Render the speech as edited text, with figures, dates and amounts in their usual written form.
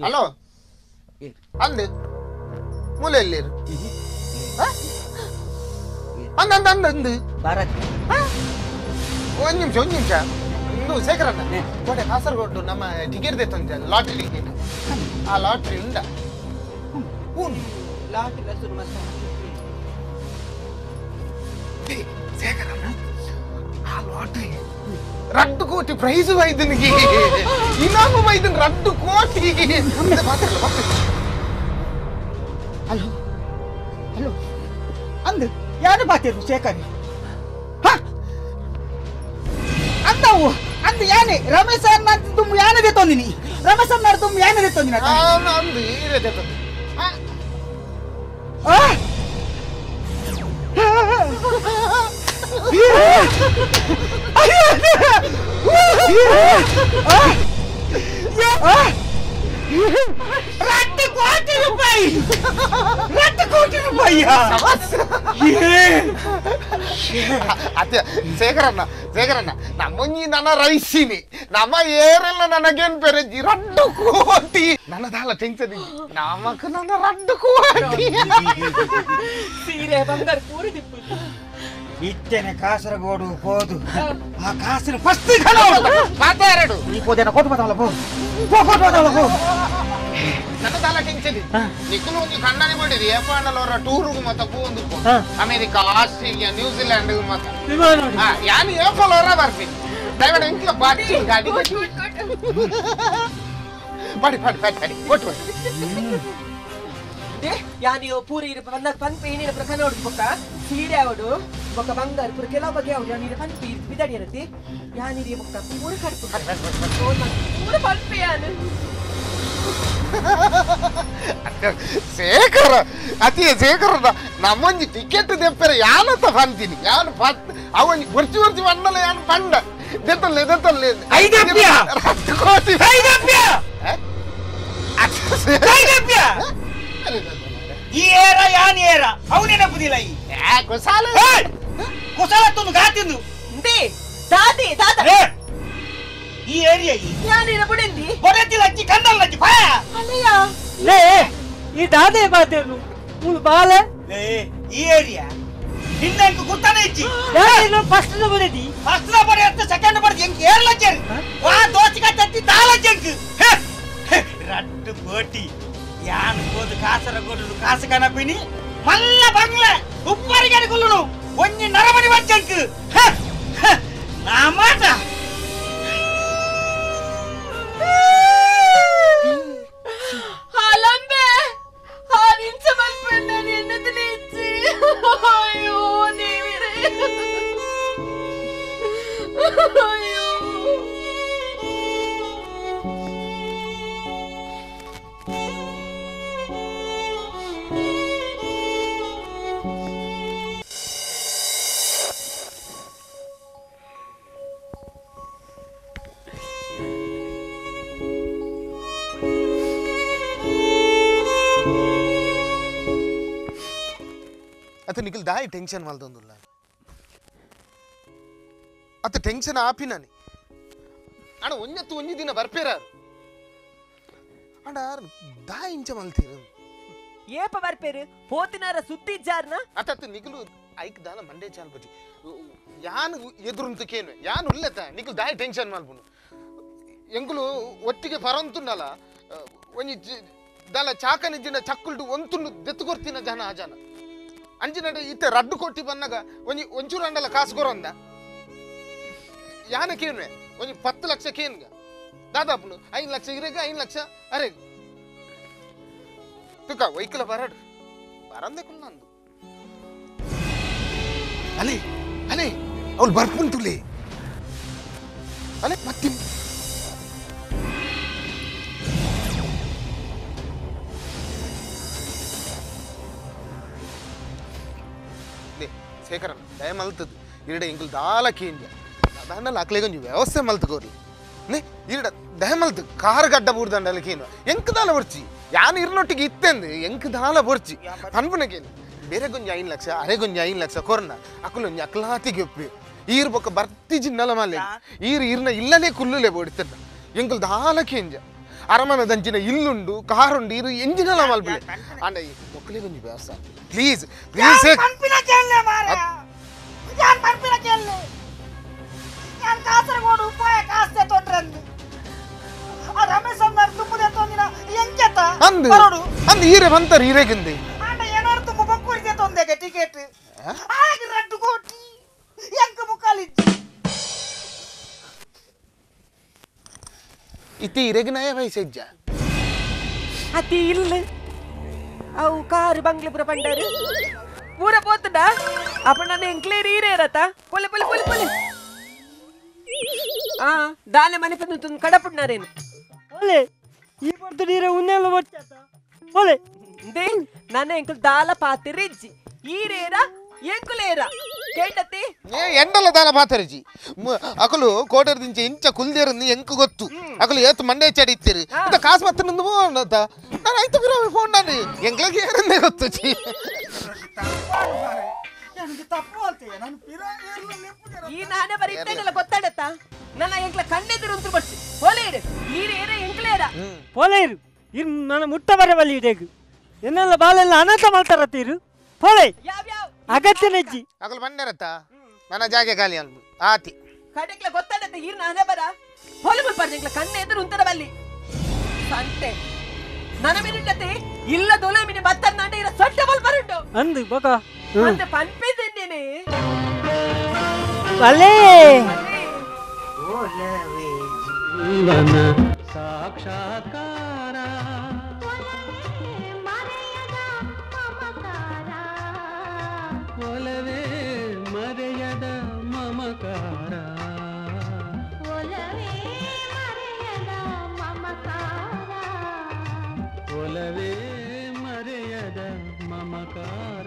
hello ಅಂದು ಮೂಲೆ ಎಲ್ಲಿರು ಅಂದು ಒಂದು ನಿಮಿಷ ಇಂದು ಶೇಖರಣ್ಣ ಕೋಟೆ ಕಾಸರಗೋಡು ನಮ್ಮ ಟಿಕೆಟ್ ತೆತ್ತೊಂದು ಲಾಟ್ರಿ ಟಿಕೆಟ್ ಆ ಲಾಟ್ರಿ ಉಂಡ ಶೇಖರಣ್ಣ ಆ ಲಾಟ್ರಿ 2 ಕೋಟಿ ಪ್ರೈಸ್ ವೈದ್ಯನಿಗೆ ಇನಾಮು ವೈದ್ಯನ್ 2 ಕೋಟಿ ಹಲೋ ಹಲೋ ಅಂದು ಯಾರು ಬಾತಿರು ಶೇಖರ್ ಅಂದವು ಅಂದು ಯಾನೆ ರಮೇಶ್ ಅನ್ನ ತುಮ್ ಯಾನೆ ದೇತೊಂದಿನಿ ರಮೇಶ್ ಅನ್ನ ತುಮ್ ಯಾನೆ ದೇತೊಂದಿನ ಅಂದು ಇರೆ ದೇತೊಂದಿ ಅತ್ತೆ ಶೇಖರಣ್ಣ ನಮ್ಮಂಗಿ ನನ್ನ ರೈಸಿನಿ ನಮ್ಮ ಏರೆಲ್ಲ ನನಗೇನ್ ಬೇರೆ 2 ಕೋಟಿ ನನ್ನದಾಲ ಟೆನ್ಷನ್ ನಮಕ್ ನನ್ನ 2 ಕೋಟಿ ಸೀರೆ ಬಂಗಾರ ಪೂರಿ ದಿಪ್ಪು ಇತ್ತೇನೆ ಕಾಸರಗೋಡು ಹೋದು ಆ ಕಾಸಿನ ಫಸ್ಟ್ ಮಾತಾಡು ಈ ಪೋದೇನ ಕೊಟ್ಟು ಮಾತಾಡಲ್ಲ ಪೋ ನನ್ನದಾಲ ಟೆನ್ಷನ್ ನಿಕ್ಕಲು ಒಂದು ಕಣ್ಣನೆ ಮಾಡಿರಿ ಏಪಾಣಲವರ ಟೂರ್ಗೂ ಮತ್ತೆ ಒಂದು ಅಮೆರಿಕ ಆಸ್ಟ್ರೇಲಿಯಾ ನ್ಯೂಜಿಲೆಂಡ್ ಮತ್ತೆ ಯಾನು ಏಪಲವರ ಬರ್ತೀನಿ ದಯವಿಟ್ಟು ಇಂಕ್ಲ ಬಾಟಿ ಗಾಡಿ ಬಡಿ ಕೊಟ್ಟು ಯಾನಿ ಪೂರಿ ಬಂದಾಗ ಪನ್ಪೆ ಏನಿನ ಪ್ರಕಾರ ನೋಡ್ಬೇಕ ಸೀರೆ ಅವಡು ಬೊಕ್ಕ ಬಂಗಾರ ಪೂರ ಕೆಲವು ಬಗ್ಗೆ ಅವಡು ಯಾನಿ ಪನ್ಪೆ ಬಿದಡಿ ಇರತಿ ಯಾನಿ ಬೊಕ್ಕ ಪೂರ ಕಟ್ಪು ಪೂರ ಪನ್ಪೆ ಯಾನು ಶೇಖರ ನಮ್ಮೊಂಜಿ ಟಿಕೆಟ್ ದೆಪ್ಪರೆ ಯಾನತ್ತ ಬಂತೀನಿ ಯಾನು ಅವನ್ ಬರ್ಚಿ ಮಣ್ಣಲ್ಲ ಯಾನು ಪಂಡ ದೆತ್ತಲ್ಲೇ 5 ಕೋಟಿ ಈ ಏರ ಯಾನ್ ಏರ ಅವನೇನ ಬುದಿಲ್ಲ ಈ ಕುಸಾಲ ಕುಸಾಲತ್ತೊಂದು ಗಾತಿಂದು ದಾದಿ ದಾದ ಈ ಏರಿಯಾ ಈ ಯಾನಿನ ಬುಡೆಂದಿ ಬೊಡೆತಿಲ್ಲ ಅಜ್ಜಿ ಕಣ್ಣಲ್ಲ ಅಜ್ಜಿ ಭಯ ಅಲ್ಲಯ್ಯ ಲೇ ಈ ದಾದೆ ಬಾತೇನು ಉಲ್ ಬಾಲೆ ಲೇ ಈ ಏರಿಯಾ ನಿನ್ನಂಕು ಗುತ್ತಾನೆ ಇಜ್ಜಿ ಯಾನಿನ ಫಸ್ಟ್ ಬುಡೆದಿ ಫಸ್ಟ್ ಬಡೆ ಅಂತ ಸೆಕೆಂಡ್ ಬಡೆ ಎಂಕ್ ಏರ್ಲ ಜೆನ್ ವಾ ದೋಚಿಕ ತತ್ತಿ ದಾಲ ಜೆಂಕ್ 2 ಕೋಟಿ ಯಾನ್ ಹೋದು ಕಾಸರಗೋಡು ಕಾಸು ಕನಪಿನಿ ಮಲ್ಲ ಬಂಗ್ಲೆ ಉಪ್ಪರಿಗೆ ಅಡಿಕೊಳ್ಳುನು ಒಂಜಿ ನರಮಣಿ ವಜ್ಜಂಕ್ ನಾ ಮಾತ ಹಾಲಂಬೆ ಹಾನಿಂಚ ಮಲ್ಪಣ್ಣ ಎನ್ನದು ನಿಂಚಿ ಅಯ್ಯೋ ದೇವಿರೇ ಅಯ್ಯೋ ಅತ ನಿಖಿಲ್ ದಾಯಿ ಟೆನ್ಷನ್ ಮಲ್ದೊಂದುಲ್ಲ ಅತ ಟೆನ್ಷನ್ ಆಪಿನಾನಿ ಅಣ್ಣ ಒಂಜಿ ದಿನ ಬರ್ಪೇರಾರು ಅಣ್ಣ ದಾಯಿ ಇಂಚ ಮಲ್ತೀರ ಏಪ ಬರ್ಪೇರು ಪೋತಿನಾರ ಸುದ್ದಿ ಜಾರ್ನ ಅತ ನಿಖಿಲು ಐಕ್ ದಾಲ ಮಂಡೇ ಚಾಲ್ ಬಜಿ ಯಾನು ಎದುರುಂತ ಕೇನು ಯಾನು ಉಲ್ಲತ ನಿಖಿಲ್ ದಾಯಿ ಟೆನ್ಷನ್ ಮಲ್ಪುನು ಎಂಕುಲು ಒಟ್ಟಿಗೆ ಪರಂತುಂಡಲ ಒಂಜಿ ದಾಲ ಚಾಕನಿಜ್ಜಿನ ಚಕ್ಕುಲ್ಡು ಒಂತುಂಡು ದೆತ್ತುಕೊರ್ತಿನ ಜನ ಆ ಜನ ಅಂಜಿನಡೆ ಇತ್ತೆ 2 ಕೋಟಿ ಬನ್ನಗ ಒಂಚೂರು ಅಂಡಲ ಕಾಸು ಕೊರಂದ ಯಾನಕೇನು ಒಂಜಿ 10 ಲಕ್ಷ ಕೇನ್ಗ ದಾದಾಪುನು 5 ಲಕ್ಷ ಇರೆಗ 5 ಲಕ್ಷ ಅರೆ ತುಕ ವೈಕಲ ಬರಡು ಬರಂದೆ ಕುನ್ನಂದು ಅಲೆ ಅವಳು ಬರ್ಪುಂತುಲೆ ಅಲೆ ಮತ್ತೆ ಶೇಖರಣ್ಣ ದಯ ಮಲ್ತದು ಇರಡ ಎಂಕಲ್ ದಾಲ ಕೇಂಜ ದಾಂಡಲ ಅಕ್ಲೆಗೆ ಒಂಜಿ ವ್ಯವಸ್ಥೆ ಮಲ್ತುಕೋರಿ ನೇ ಇರಡ ದಯ ಮಲ್ತು ಕಾರ್ ಗಡ್ಡ ಬೂರ್ದಂಡಲ ಕೇನು ಎಂಕ್ ದಾಲ ಬರ್ಚಿ ಯಾನು ಇರ್ನೊಟ್ಟಿಗೆ ಇತ್ತೆಂದು ಎಂಕ್ ದಾಲ ಬರ್ಚಿ ಅನ್ಪುನಕೇನು ಬೇರೆ ಗೊಂಜಿ 5 ಲಕ್ಷ ಅರೆಗೊಂಜಿ 5 ಲಕ್ಷ ಕೊರ್ನ ಅಕ್ಕಲೊಂಜಿ ಅಕ್ಲಾತಿಗೆ ಒಪ್ಪಿ ಈರ್ ಬೊಕ್ಕ ಬರ್ತಿ ಜಿನ್ನಲ ಮಲ್ಲೆ ಈರ್ನ ಇಲ್ಲನೇ ಕುಲ್ಲುಲೆ ಬೋಡಿತದ ಎಂಕಲ್ ದಾಲ ಕೇಂಜ ಅರಮನೆ ದಂಚಿನ ಇಲ್ಲುಂಡು ಕಾರುಂಡು ಇರು ಎಂಜಿನಲ್ಲ ಮಲ್ಪಲೆ ಅಂಡ ಮೊಕ್ಕಲೇ ಕೊಂಚ ವ್ಯವಸ್ಥೆ ಪ್ಲೀಸ್ ಪ್ಲೀಸ್ ಪನ್ಪಿನ ಕೇಳಲೆ ಮಾರೆ ಯಾನ್ ಪನ್ಪಿನ ಕೇಳಲೆ ಯಾನ್ ಕಾಸರಗೋಡು ಉಪಾಯ ಕಾಸ್ತೆ ತೊಟ್ರಂದು ಆ ರಮೇಶ್ ಅನ್ನ ತುಂಬುದೆ ತೊಂದಿನ ಎಂಕೆತ ಅಂದು ಅಂದು ಈರೆ ಬಂತಾರೆ ಈರೆಗಿಂದೆ ಅಂಡ ಏನಾರು ತುಂಬ ಬಕ್ಕುರಿದೆ ತೊಂದೆಗೆ ಟಿಕೆಟ್ ಆಗಿ ರಡ್ಡು ಕೋಟಿ ಎಂಕ ಮುಕ್ಕಾಲಿಜ್ಜಿ ಇತ್ತೆ ಇರೆಗಿನಾಯ ಪೈಸೆಜ್ಜ ಅತಿ ಇಲ್ಲ ಅವು ಕಾರು ಬಂಗ್ಲೆ ಪುರ ಪಂಡಾರು ಪೂರ ಪೋತದ ಅಪ್ಪ ನನ್ನ ಎಂಕ್ಲೇರಿ ಇರೇರತ ಪೊಲೆ ಪೊಲೆ ಪೊಲೆ ಪೊಲೆ ದಾನೆ ಮನೆ ಪಂದು ಕಡಪುಡ್ನಾರೇನು ಒಲೆ ಈ ಪಡ್ತು ನೀರ ಉನ್ನೆಲ್ಲ ಬಚ್ಚಾತ ಒಲೆ ದೇ ನನ್ನ ಎಂಕಲ್ ದಾಲ ಪಾತಿ ರಿಜ್ಜಿ ಈರೇರ ಎಂಕುಲೇರ ಕೇಂಡತಿ ಎಂಡಲ ದಾಲ ಪಾತರಿಜಿ ಅಕಲು ಕೋಟರ್ ದಿಂಚೆ ಇಂಚ ಕುಲ್ದೇರನ್ನು ಎಂಕು ಗೊತ್ತು ಅಕಲು ಏತು ಮಂಡೆ ಚಡಿ ಇತ್ತೀರಿ ಇಂತ ಕಾಸು ಮತ್ತೆ ನಂದು ಅನ್ನತ ನಾನು ಆಯ್ತು ಬಿರೋ ಫೋನ್ ನಾನು ಎಂಗ್ಲಗೆ ಏರನ್ನೇ ಗೊತ್ತು ಜಿ ನನಗೆ ತಪ್ಪು ಅಂತೀಯ ನಾನು ಪಿರಾ ಏರ್ಲ ಲೆಪ್ಪುಜರ ಈ ನಾನೇ ಬರೀತೇನಲ್ಲ ಗೊತ್ತಾಡತ್ತ ನನ್ನ ಎಂಕ್ಲ ಕಣ್ಣೆದುರು ಉಂಟು ಬಡ್ಸಿ ಹೋಲೇರು ಈರೇರ ಎಂಕ್ಲೇರ ಪೋಲೇರು ಇರು ನನ್ನ ಮುಟ್ಟ ಬರಬಲ್ಲಿ ಇದೆಗು ಎನ್ನೆಲ್ಲ ಬಾಲೆಲ್ಲ ಅನಾಥ ಮಾಡ್ತಾರತ್ತೀರು ಪೋಲೆ ಯಾವ್ಯಾವ ಅಗತ್ಯ ನೆಜ್ಜಿ ಅಕಲು ಬಂಡರತ್ತ ನನ್ನ ಜಾಗೆ ಖಾಲಿ ಅಲ್ಬು ಆತಿ ಕಡೆಕ್ಲ ಗೊತ್ತಾಡತ್ತ ಈರ್ ನಾನೇ ಬರ ಹೋಲಿ ಮುಲ್ಪಾರ್ದು ಎಂಕ್ಲ ಕಣ್ಣೆದುರು ಉಂಟರ ಬಲ್ಲಿ ಸಂತೆ ನನ್ನ ಮಿನುಂಡತೆ ಇಲ್ಲ ದೊಲೆ ಮಿನಿ ಬತ್ತರ್ ನಾಂಡೆ ಇರ ಸೊಟ್ಟ ಬಲ್ ಬರುಂಡು ಅಂದು ಬಕ ಮತ್ತೆ ಪನ್ಪಿದ್ದೇನೆ ಬಲೆ ಸಾಕ್ಷಾತ್ಕಾರ ಒಲವೇ ಮರೆಯದ ಮಮಕಾರ ಒಲವೇ ಮರೆಯದ ಮಮಕಾರ